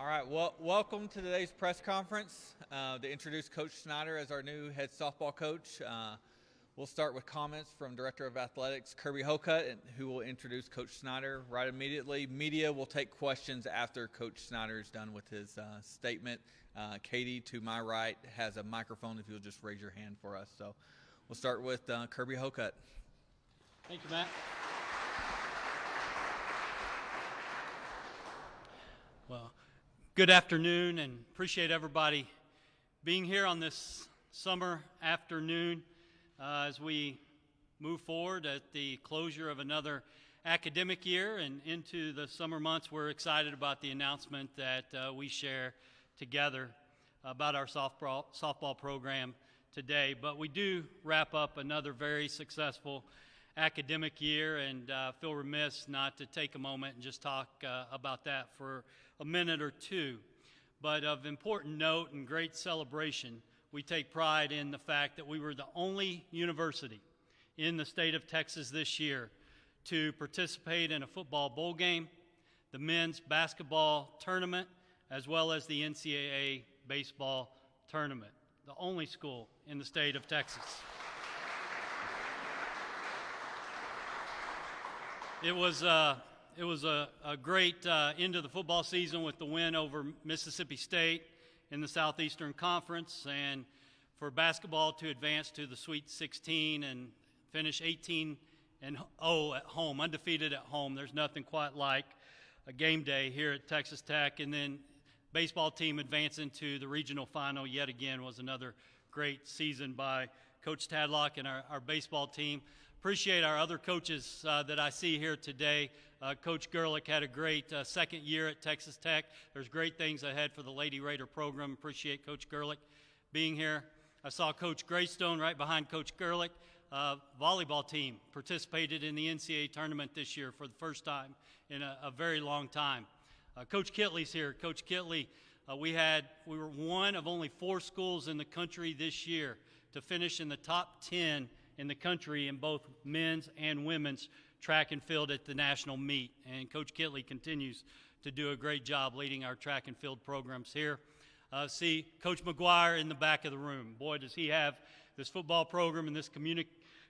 All right, well, welcome to today's press conference to introduce Coach Snider as our new head softball coach. We'll start with comments from Director of Athletics Kirby Hocutt, who will introduce Coach Snider right immediately. Media will take questions after Coach Snider is done with his statement. Katie, to my right, has a microphone if you'll just raise your hand for us. So we'll start with Kirby Hocutt. Thank you, Matt. Well, good afternoon, and appreciate everybody being here on this summer afternoon as we move forward at the closure of another academic year and into the summer months. We're excited about the announcement that we share together about our softball program today. But we do wrap up another very successful academic year, and feel remiss not to take a moment and just talk about that for a minute or two. But of important note and great celebration, we take pride in the fact that we were the only university in the state of Texas this year to participate in a football bowl game, the men's basketball tournament, as well as the NCAA baseball tournament. The only school in the state of Texas. It was a great end of the football season with the win over Mississippi State in the Southeastern Conference, and for basketball to advance to the Sweet 16 and finish 18-0 at home, undefeated at home. There's nothing quite like a game day here at Texas Tech. And then baseball team advancing to the regional final yet again was another great season by Coach Tadlock and our baseball team. Appreciate our other coaches that I see here today. Coach Gerlich had a great second year at Texas Tech. There's great things ahead for the Lady Raider program. Appreciate Coach Gerlich being here. I saw Coach Greystone right behind Coach Gerlich. Volleyball team participated in the NCAA tournament this year for the first time in a very long time. Coach Kitley's here. Coach Kitley, we were one of only 4 schools in the country this year to finish in the top 10 in the country in both men's and women's track and field at the national meet. And Coach Kitley continues to do a great job leading our track and field programs here. See Coach McGuire in the back of the room. Boy, does he have this football program and this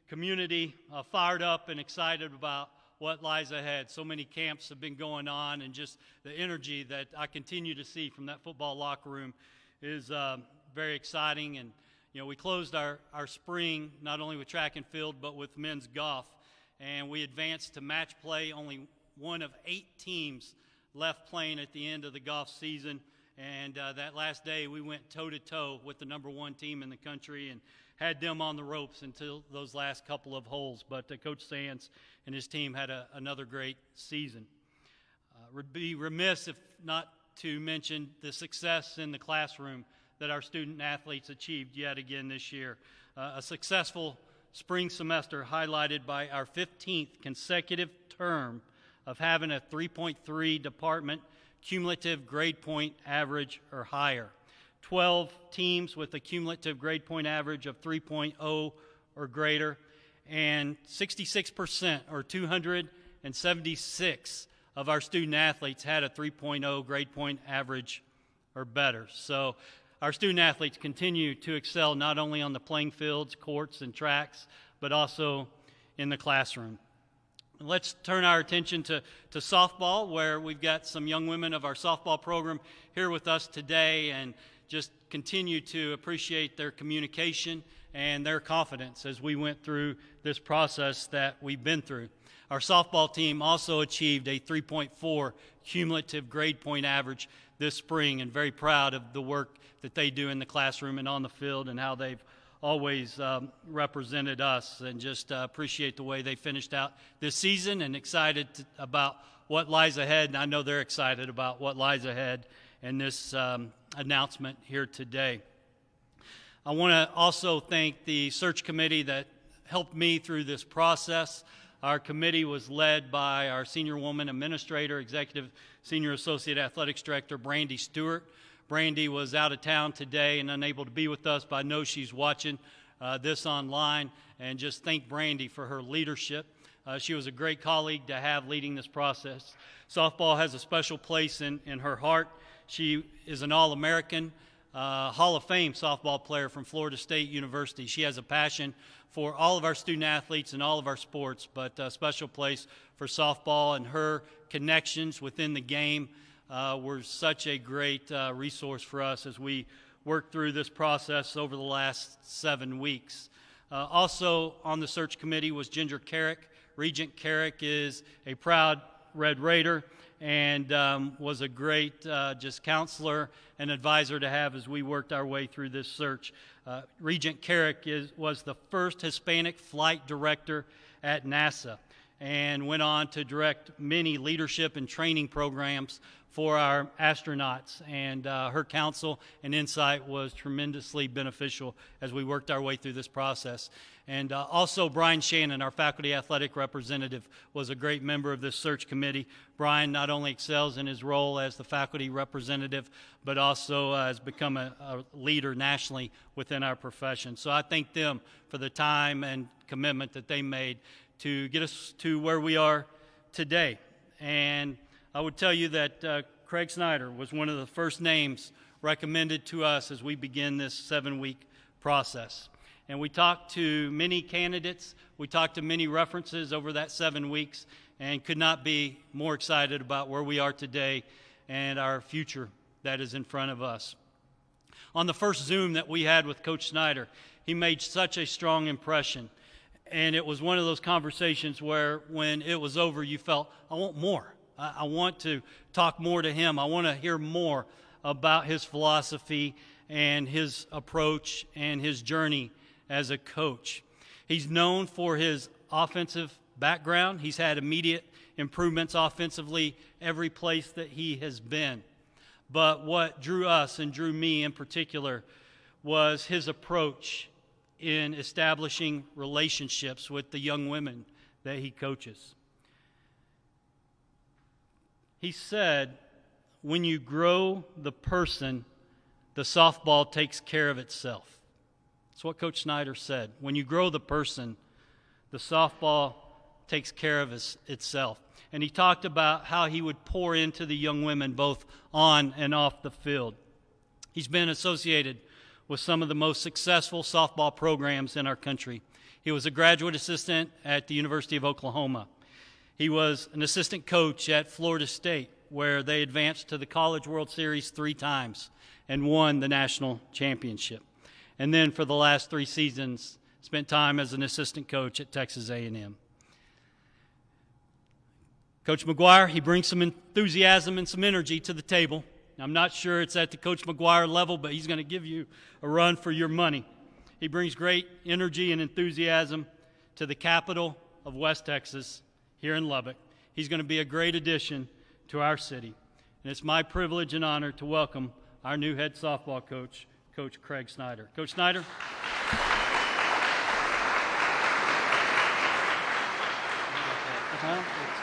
community fired up and excited about what lies ahead. So many camps have been going on, and just the energy that I continue to see from that football locker room is very exciting. And you know, we closed our spring not only with track and field but with men's golf, and we advanced to match play. Only one of 8 teams left playing at the end of the golf season, and that last day we went toe-to-toe with the number 1 team in the country and had them on the ropes until those last couple of holes. But Coach Sands and his team had another great season. Would be remiss if not to mention the success in the classroom that our student athletes achieved yet again this year. A successful spring semester highlighted by our 15th consecutive term of having a 3.3 department cumulative grade point average or higher. 12 teams with a cumulative grade point average of 3.0 or greater, and 66% or 276 of our student athletes had a 3.0 grade point average or better. So our student athletes continue to excel not only on the playing fields, courts, and tracks, but also in the classroom. Let's turn our attention to softball, where we've got some young women of our softball program here with us today, and just continue to appreciate their communication and their confidence as we went through this process that we've been through. Our softball team also achieved a 3.4 cumulative grade point average this spring, and very proud of the work that they do in the classroom and on the field and how they've always represented us, and just appreciate the way they finished out this season, and excited about what lies ahead. And I know they're excited about what lies ahead in this announcement here today. I want to also thank the search committee that helped me through this process. Our committee was led by our senior woman administrator, executive senior associate athletics director, Brandy Stewart. Brandy was out of town today and unable to be with us, but I know she's watching this online, and just thank Brandy for her leadership. She was a great colleague to have leading this process. Softball has a special place in her heart, She is an All-American, Hall of Fame softball player from Florida State University. She has a passion for all of our student athletes and all of our sports, but a special place for softball, and her connections within the game were such a great resource for us as we worked through this process over the last 7 weeks. Also on the search committee was Ginger Carrick. Regent Carrick is a proud Red Raider and was a great just counselor and advisor to have as we worked our way through this search. Regent Carrick was the first Hispanic flight director at NASA and went on to direct many leadership and training programs for our astronauts, and her counsel and insight was tremendously beneficial as we worked our way through this process. And also Brian Shannon, our faculty athletic representative, was a great member of this search committee. Brian not only excels in his role as the faculty representative, but also has become a leader nationally within our profession. So I thank them for the time and commitment that they made to get us to where we are today. And I would tell you that Craig Snider was one of the first names recommended to us as we begin this 7-week process. And we talked to many candidates, we talked to many references over that 7 weeks, and could not be more excited about where we are today and our future that is in front of us. On the first Zoom that we had with Coach Snider, he made such a strong impression. And it was one of those conversations where when it was over, you felt, I want more. I want to talk more to him. I want to hear more about his philosophy and his approach and his journey as a coach. He's known for his offensive background. He's had immediate improvements offensively every place that he has been. But what drew us and drew me in particular was his approach in establishing relationships with the young women that he coaches. He said, when you grow the person, the softball takes care of itself. That's what Coach Snider said. When you grow the person, the softball takes care of itself. And he talked about how he would pour into the young women both on and off the field. He's been associated with some of the most successful softball programs in our country. He was a graduate assistant at the University of Oklahoma. He was an assistant coach at Florida State, where they advanced to the College World Series 3 times and won the national championship. And then for the last 3 seasons, spent time as an assistant coach at Texas A&M. Coach McGuire, he brings some enthusiasm and some energy to the table. I'm not sure it's at the Coach McGuire level, but he's going to give you a run for your money. He brings great energy and enthusiasm to the capital of West Texas, here in Lubbock. He's going to be a great addition to our city. And it's my privilege and honor to welcome our new head softball coach, Coach Craig Snider. Coach Snider. It's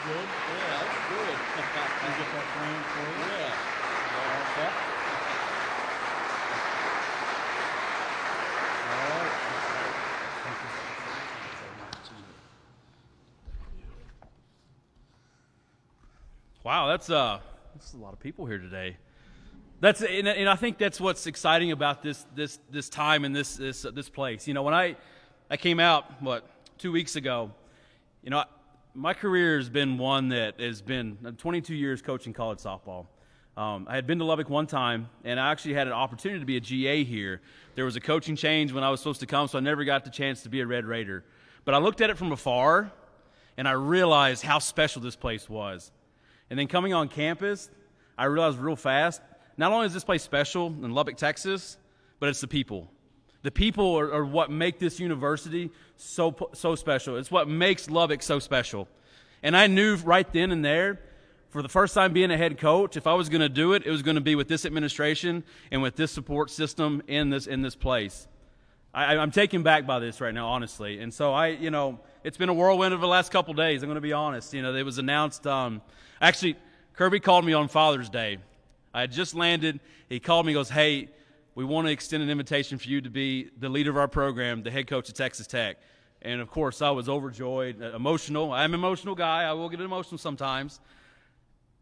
good. Yeah, that's good. Can I get that frame for you? Yeah. All set? All right. Thank you. Wow, that's a lot of people here today. And I think that's what's exciting about this time and this place. You know, when I came out 2 weeks ago, you know, my career has been one that has been 22 years coaching college softball. I had been to Lubbock one time, and I actually had an opportunity to be a GA here. There was a coaching change when I was supposed to come, so I never got the chance to be a Red Raider. But I looked at it from afar, and I realized how special this place was. And then coming on campus, I realized real fast, not only is this place special in Lubbock, Texas, but it's the people. The people are what make this university so special. It's what makes Lubbock so special. And I knew right then and there, for the first time being a head coach, if I was going to do it, it was going to be with this administration and with this support system in this place. I'm taken back by this right now, honestly. And so it's been a whirlwind over the last couple days. I'm going to be honest. You know, it was announced. Actually, Kirby called me on Father's Day. I had just landed. He called me. He goes, "Hey, we want to extend an invitation for you to be the leader of our program, the head coach at Texas Tech." And of course, I was overjoyed, emotional. I'm an emotional guy. I will get emotional sometimes.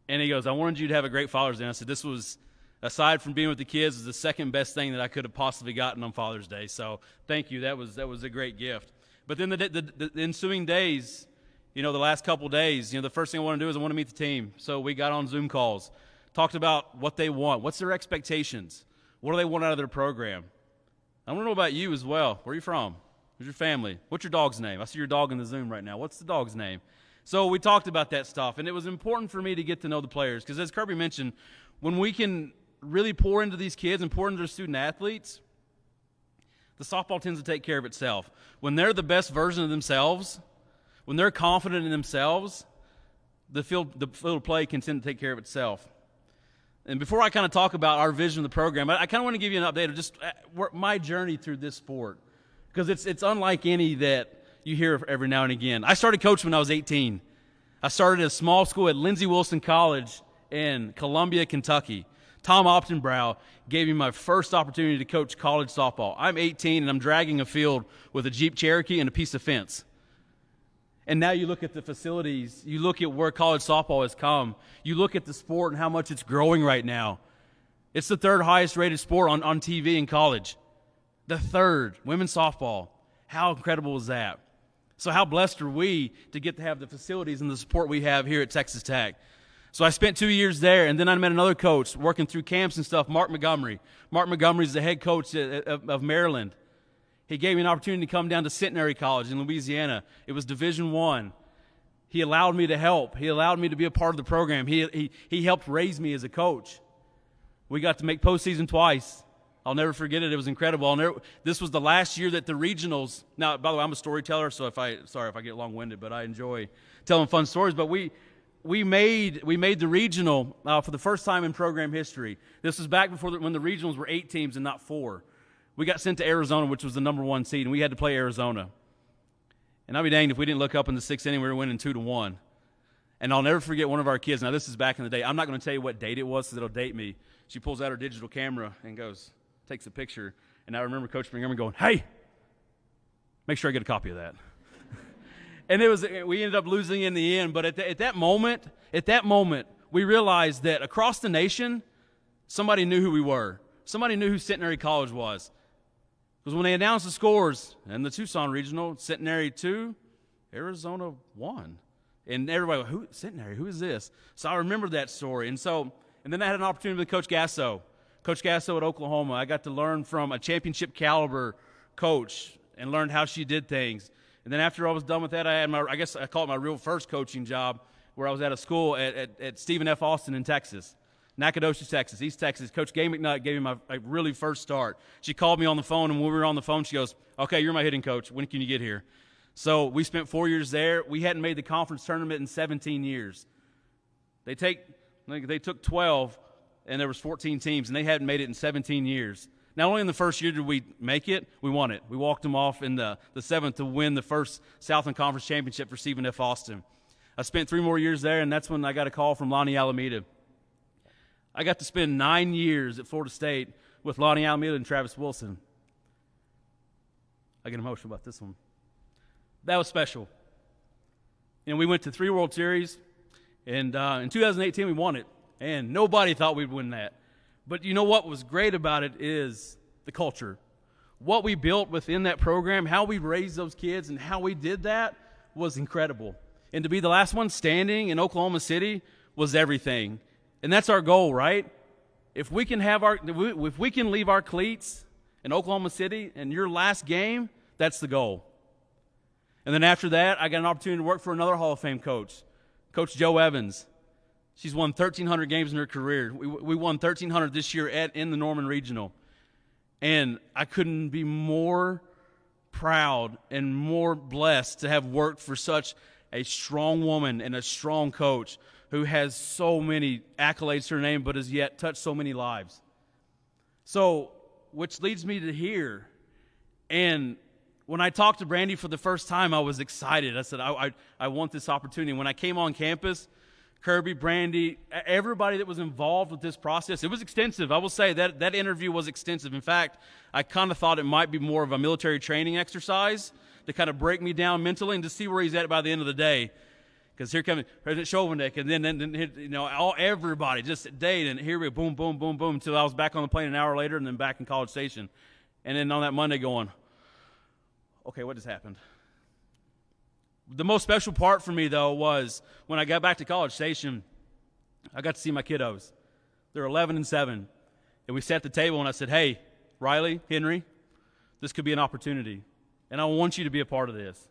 And he goes, "I wanted you to have a great Father's Day." And I said, "This was aside from being with the kids, is the second best thing that I could have possibly gotten on Father's Day. So thank you. That was a great gift. But then the ensuing days, the last couple days, the first thing I want to do is I want to meet the team. So we got on Zoom calls, talked about what they want, what's their expectations, what do they want out of their program. I want to know about you as well. Where are you from? Who's your family? What's your dog's name? I see your dog in the Zoom right now. What's the dog's name? So we talked about that stuff, and it was important for me to get to know the players because, as Kirby mentioned, when we can really pour into these kids and pour into their student athletes, the softball tends to take care of itself. When they're the best version of themselves, when they're confident in themselves, the field of play can tend to take care of itself. And before I kind of talk about our vision of the program, I kind of want to give you an update of just my journey through this sport because it's unlike any that you hear every now and again. I started coaching when I was 18. I started at a small school at Lindsey Wilson College in Columbia, Kentucky. Tom Optenbrow gave me my first opportunity to coach college softball. I'm 18, and I'm dragging a field with a Jeep Cherokee and a piece of fence. And now you look at the facilities, you look at where college softball has come, you look at the sport and how much it's growing right now. It's the third highest rated sport on TV in college. The third, women's softball. How incredible is that? So how blessed are we to get to have the facilities and the support we have here at Texas Tech? So I spent 2 years there, and then I met another coach working through camps and stuff, Mark Montgomery. Mark Montgomery is the head coach of Maryland. He gave me an opportunity to come down to Centenary College in Louisiana. It was Division I. He allowed me to help. He allowed me to be a part of the program. He helped raise me as a coach. We got to make postseason twice. I'll never forget it. It was incredible. This was the last year that the regionals. Now, by the way, I'm a storyteller, so sorry if I get long-winded, but I enjoy telling fun stories. But we made the regional for the first time in program history. This was back before when the regionals were 8 teams and not 4. We got sent to Arizona, which was the number 1 seed, and we had to play Arizona. And I'll be danged if we didn't look up in the 6th inning, we were winning 2-1. And I'll never forget one of our kids. Now, this is back in the day. I'm not going to tell you what date it was because it'll date me. She pulls out her digital camera and takes a picture. And I remember Coach Montgomery going, "Hey, make sure I get a copy of that." And we ended up losing in the end. But at that moment, we realized that across the nation, somebody knew who we were. Somebody knew who Centenary College was. Because when they announced the scores in the Tucson Regional, Centenary 2, Arizona 1. And everybody went, Centenary, who is this? So I remember that story. And then I had an opportunity with Coach Gasso. Coach Gasso at Oklahoma. I got to learn from a championship caliber coach and learned how she did things. And then after I was done with that, I had I call it my real first coaching job, where I was at a school at Stephen F. Austin in Texas. Nacogdoches, Texas, East Texas. Coach Gay McNutt gave me my really first start. She called me on the phone, and when we were on the phone, she goes, "Okay, you're my hitting coach. When can you get here?" So we spent 4 years there. We hadn't made the conference tournament in 17 years. They took 12, and there was 14 teams, and they hadn't made it in 17 years. Not only in the first year did we make it, we won it. We walked them off in the 7th to win the first Southland Conference Championship for Stephen F. Austin. I spent 3 more years there, and that's when I got a call from Lonnie Alameda. I got to spend 9 years at Florida State with Lonnie Alameda and Travis Wilson. I get emotional about this one. That was special. We went to 3 World Series, and in 2018 we won it, and nobody thought we'd win that. But you know what was great about it is the culture. What we built within that program, how we raised those kids, and how we did that was incredible. And to be the last one standing in Oklahoma City was everything. And that's our goal, right? If we can leave our cleats in Oklahoma City in your last game, that's the goal. And then after that, I got an opportunity to work for another Hall of Fame coach, Coach Joe Evans. She's won 1,300 games in her career. We won 1,300 this year in the Norman Regional. And I couldn't be more proud and more blessed to have worked for such a strong woman and a strong coach who has so many accolades to her name but has yet touched so many lives. So, which leads me to here. And when I talked to Brandy for the first time, I was excited. I said, I want this opportunity. When I came on campus, Kirby, Brandy, everybody that was involved with this process, it was extensive. I will say that interview was extensive. In fact, I kind of thought it might be more of a military training exercise to kind of break me down mentally and to see where he's at by the end of the day. Because here comes President Chauvinik, and then everybody just stayed, and here we boom, boom, boom, boom, until I was back on the plane an hour later, and then back in College Station, and then on that Monday going, okay, what just happened? The most special part for me, though, was when I got back to College Station, I got to see my kiddos. They're 11 and 7, and we sat at the table, and I said, hey, Riley, Henry, this could be an opportunity, and I want you to be a part of this.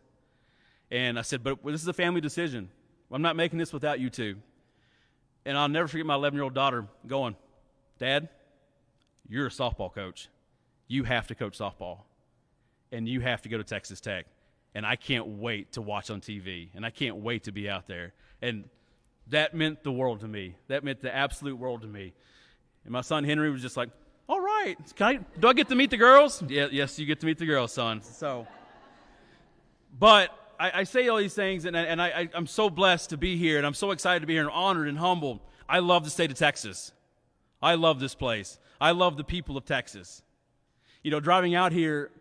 And I said, but this is a family decision. I'm not making this without you two. And I'll never forget my 11-year-old daughter going, Dad, you're a softball coach. You have to coach softball. And you have to go to Texas Tech. And I can't wait to watch on TV. And I can't wait to be out there. And that meant the world to me. That meant the absolute world to me. And my son Henry was just like, all right, do I get to meet the girls? Yeah, yes, you get to meet the girls, son. But I say all these things, and I'm so blessed to be here, and I'm so excited to be here, and honored and humbled. I love the state of Texas. I love this place. I love the people of Texas. Driving out here,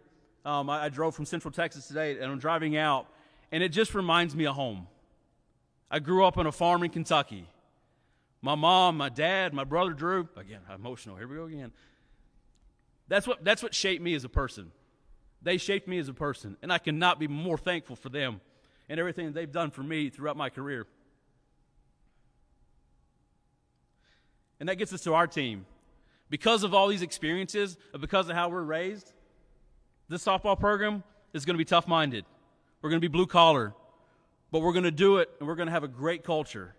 I drove from Central Texas today, and I'm driving out, and it just reminds me of home. I grew up on a farm in Kentucky. My mom, my dad, my brother Drew, again, I'm emotional, here we go again. That's what shaped me as a person. They shaped me as a person, and I cannot be more thankful for them and everything that they've done for me throughout my career. And that gets us to our team. Because of all these experiences, and because of how we're raised, this softball program is going to be tough-minded. We're going to be blue-collar, but we're going to do it, and we're going to have a great culture,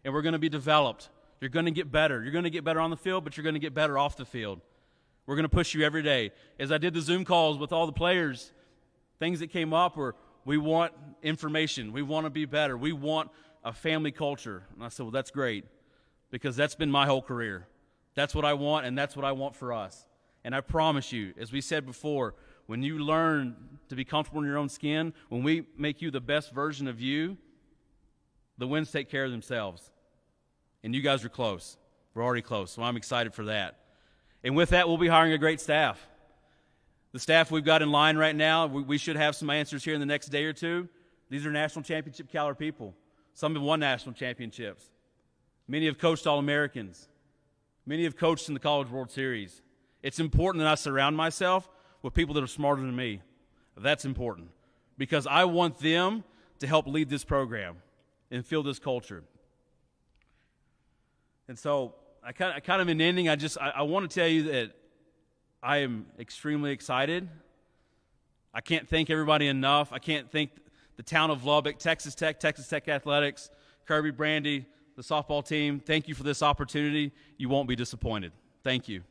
and we're going to be developed. You're going to get better. You're going to get better on the field, but you're going to get better off the field. We're going to push you every day. As I did the Zoom calls with all the players, things that came up were, we want information. We want to be better. We want a family culture. And I said, well, that's great, because that's been my whole career. That's what I want, and that's what I want for us. And I promise you, as we said before, when you learn to be comfortable in your own skin, when we make you the best version of you, the wins take care of themselves. And you guys are close. We're already close, so I'm excited for that. And with that, we'll be hiring a great staff. The staff we've got in line right now, we should have some answers here in the next day or two. These are national championship caliber people. Some have won national championships. Many have coached All-Americans. Many have coached in the College World Series. It's important that I surround myself with people that are smarter than me. That's important, because I want them to help lead this program and fill this culture. And so I kind of in ending, I want to tell you that I am extremely excited. I can't thank everybody enough. I can't thank the town of Lubbock, Texas Tech Athletics, Kirby, Brandy, the softball team. Thank you for this opportunity. You won't be disappointed. Thank you.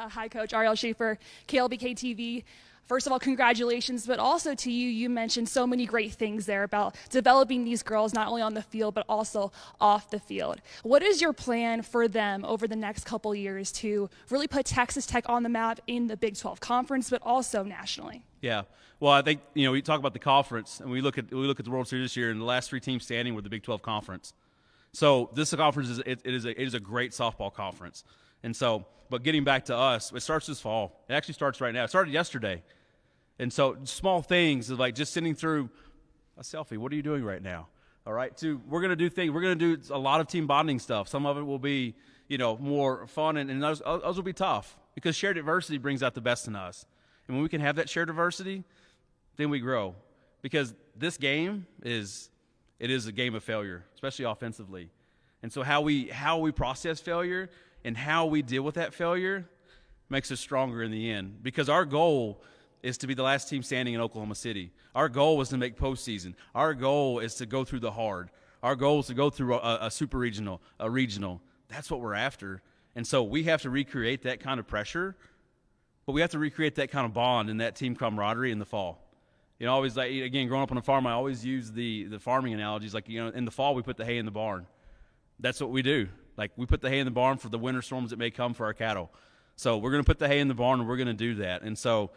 Hi, Coach. Ariel Schaefer, KLBK TV. First of all, congratulations, but also to you. You mentioned so many great things there about developing these girls, not only on the field, but also off the field. What is your plan for them over the next couple years to really put Texas Tech on the map in the Big 12 Conference, but also nationally? Yeah. Well, I think, we talk about the conference, and we look at the World Series this year, and the last three teams standing were the Big 12 Conference. So this conference is a great softball conference. And so, but getting back to us, it starts this fall. It actually starts right now. It started yesterday. And so small things like just sitting through a selfie. What are you doing right now? All right. We're going to do things. We're going to do a lot of team bonding stuff. Some of it will be, more fun, and others will be tough, because shared adversity brings out the best in us. And when we can have that shared adversity, then we grow. Because this game is a game of failure, especially offensively. And so how we process failure and how we deal with that failure makes us stronger in the end. Because our goal is to be the last team standing in Oklahoma City. Our goal is to make postseason. Our goal is to go through the hard. Our goal is to go through a super regional, a regional. That's what we're after. And so we have to recreate that kind of pressure, but we have to recreate that kind of bond and that team camaraderie in the fall. Always growing up on a farm, I always use the farming analogies. In the fall, we put the hay in the barn. That's what we do. We put the hay in the barn for the winter storms that may come for our cattle. So we're going to put the hay in the barn, and we're going to do that. And so,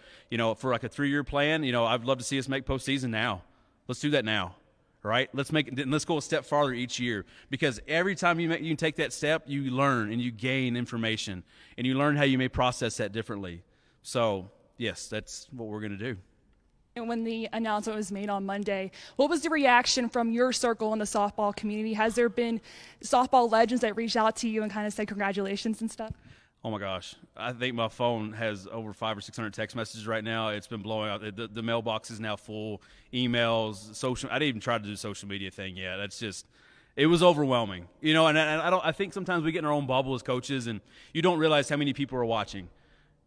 for like a 3-year plan, I'd love to see us make postseason now. Let's do that now, right? Let's go a step farther each year, because every time you can take that step, you learn and you gain information, and you learn how you may process that differently. So, yes, that's what we're going to do. And when the announcement was made on Monday, what was the reaction from your circle in the softball community? Has there been softball legends that reached out to you and kind of said congratulations and stuff? Oh, my gosh. I think my phone has over 500 or 600 text messages right now. It's been blowing out. The mailbox is now full. Emails, social. I didn't even try to do the social media thing yet. That's just – it was overwhelming. And I think sometimes we get in our own bubble as coaches, and you don't realize how many people are watching.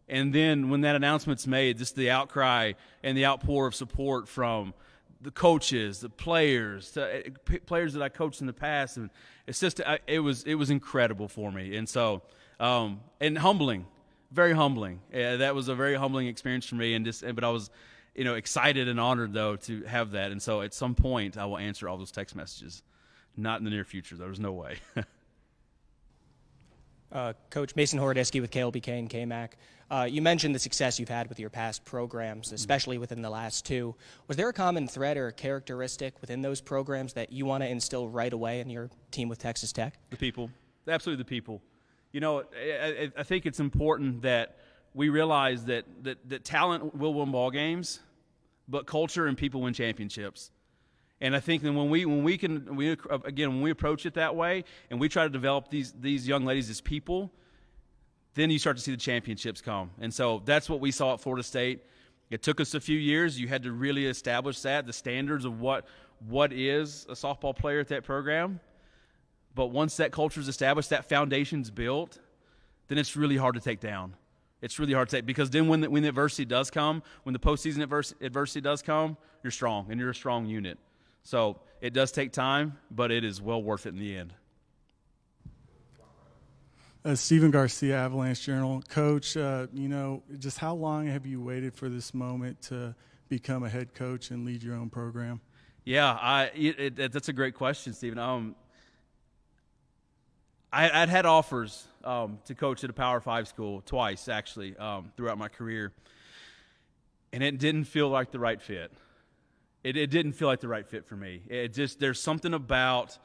And then when that announcement's made, just the outcry and the outpour of support from the coaches, the players, players that I coached in the past, and it's just it was incredible for me. And so and humbling, very humbling. That was a very humbling experience for me. But I was excited and honored though to have that. And so at some point I will answer all those text messages. Not in the near future. There's no way. Coach Mason Horodisky with KLBK and KMAC. You mentioned the success you've had with your past programs, especially within the last 2. Was there a common thread or a characteristic within those programs that you want to instill right away in your team with Texas Tech? The people. Absolutely the people. I think it's important that we realize that talent will win ball games, but culture and people win championships. And I think that when we approach it that way and we try to develop these young ladies as people, then you start to see the championships come. And so that's what we saw at Florida State. It took us a few years. You had to really establish the standards of what is a softball player at that program. But once that culture is established, that foundation's built, then it's really hard to take down. It's really hard to take, because then when the adversity does come, when the postseason adversity does come, you're strong, and you're a strong unit. So it does take time, but it is well worth it in the end. Stephen Garcia, Avalanche Journal. Coach, just how long have you waited for this moment to become a head coach and lead your own program? Yeah, that's a great question, Stephen. I'd had offers to coach at a Power 5 school twice, actually, throughout my career, and it didn't feel like the right fit. It didn't feel like the right fit for me. There's something about,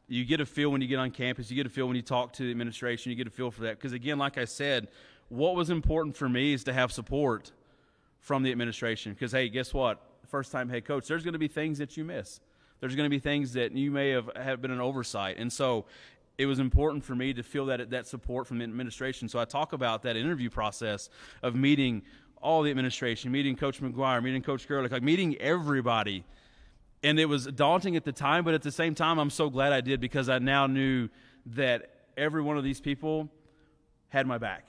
you get a feel when you get on campus, you get a feel when you talk to the administration, you get a feel for that. Because again, like I said, what was important for me is to have support from the administration. Because, hey, guess what? First-time head coach, there's going to be things that you miss. There's going to be things that you may have been an oversight. And so it was important for me to feel that support from the administration. So I talk about that interview process of meeting all the administration, meeting Coach McGuire, meeting Coach Gerlich, like meeting everybody. And it was daunting at the time, but at the same time, I'm so glad I did, because I now knew that every one of these people had my back.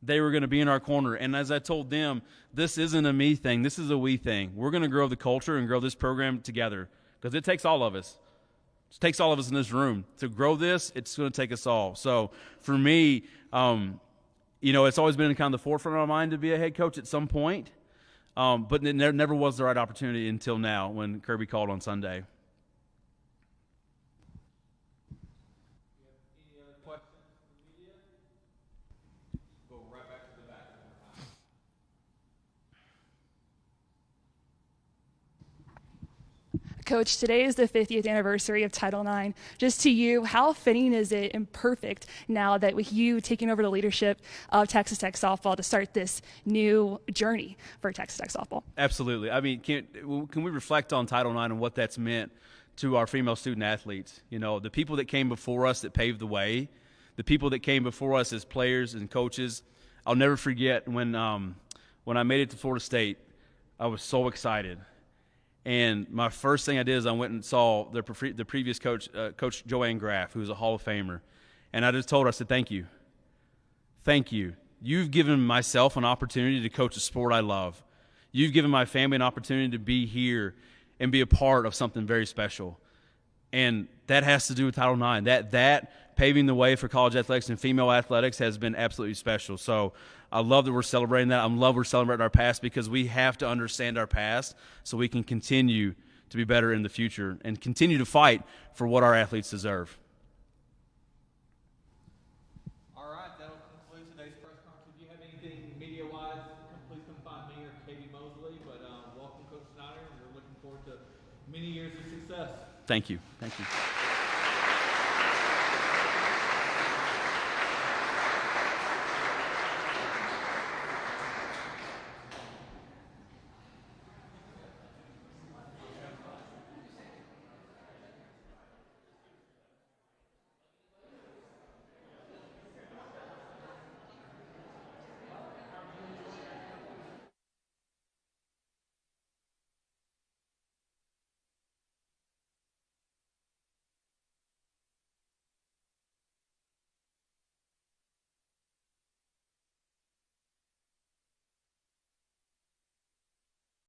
They were going to be in our corner. And as I told them, this isn't a me thing. This is a we thing. We're going to grow the culture and grow this program together, because it takes all of us. It takes all of us in this room. To grow this, it's going to take us all. So for me, it's always been in kind of the forefront of my mind to be a head coach at some point. But it never was the right opportunity until now, when Kirby called on Sunday. Any other questions from the media? Go right back to the back. Coach, today is the 50th anniversary of Title IX. Just to you, how fitting is it and perfect now that with you taking over the leadership of Texas Tech softball to start this new journey for Texas Tech softball? Absolutely. I mean, can we reflect on Title IX and what that's meant to our female student athletes? The people that came before us that paved the way, the people that came before us as players and coaches. I'll never forget when I made it to Florida State, I was so excited. And my first thing I did is I went and saw the previous coach, Coach Joanne Graff, who was a Hall of Famer. And I just told her, I said, thank you. Thank you. You've given myself an opportunity to coach a sport I love. You've given my family an opportunity to be here and be a part of something very special. And that has to do with Title IX. That paving the way for college athletics and female athletics has been absolutely special. So I love that we're celebrating that. I love we're celebrating our past, because we have to understand our past so we can continue to be better in the future and continue to fight for what our athletes deserve. All right, that'll conclude today's press conference. Thank you. Thank you.